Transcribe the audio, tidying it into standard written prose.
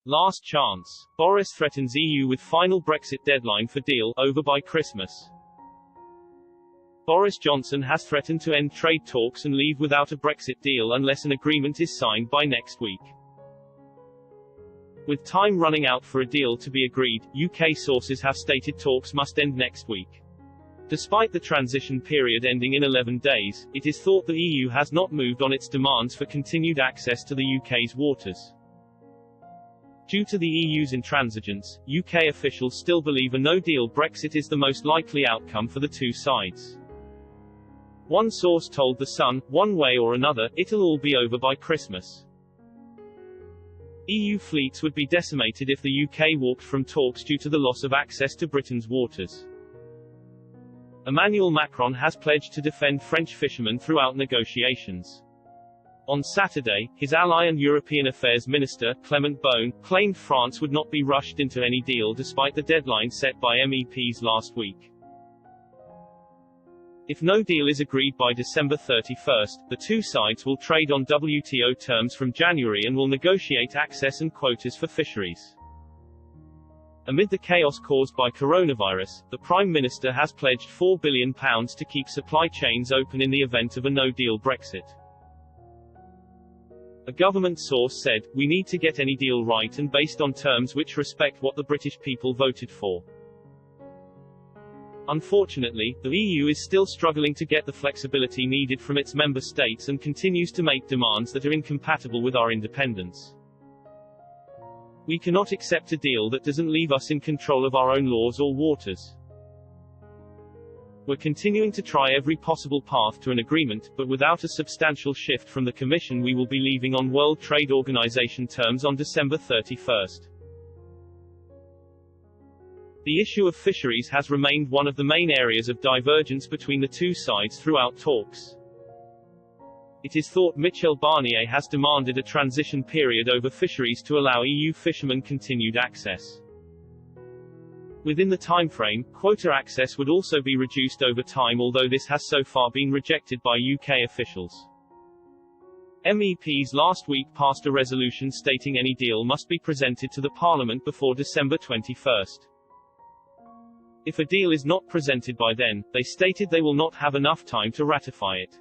Last chance. Boris threatens EU with final Brexit deadline for deal over by Christmas. Boris Johnson has threatened to end trade talks and leave without a Brexit deal unless an agreement is signed by next week. With time running out for a deal to be agreed, UK sources have stated talks must end next week. Despite the transition period ending in 11 days, it is thought the EU has not moved on its demands for continued access to the UK's waters. Due to the EU's intransigence, UK officials still believe a no-deal Brexit is the most likely outcome for the two sides. One source told The Sun, "One way or another, it'll all be over by Christmas." EU fleets would be decimated if the UK walked from talks due to the loss of access to Britain's waters. Emmanuel Macron has pledged to defend French fishermen throughout negotiations. On Saturday, his ally and European Affairs Minister, Clement Beaune, claimed France would not be rushed into any deal despite the deadline set by MEPs last week. If no deal is agreed by December 31, the two sides will trade on WTO terms from January and will negotiate access and quotas for fisheries. Amid the chaos caused by coronavirus, the Prime Minister has pledged £4 billion to keep supply chains open in the event of a no-deal Brexit. A government source said, "We need to get any deal right and based on terms which respect what the British people voted for." Unfortunately, the EU is still struggling to get the flexibility needed from its member states and continues to make demands that are incompatible with our independence. We cannot accept a deal that doesn't leave us in control of our own laws or waters. We're continuing to try every possible path to an agreement, but without a substantial shift from the Commission we will be leaving on World Trade Organization terms on December 31. The issue of fisheries has remained one of the main areas of divergence between the two sides throughout talks. It is thought Michel Barnier has demanded a transition period over fisheries to allow EU fishermen continued access. Within the timeframe, quota access would also be reduced over time, although this has so far been rejected by UK officials. MEPs last week passed a resolution stating any deal must be presented to the Parliament before December 21. If a deal is not presented by then, they stated they will not have enough time to ratify it.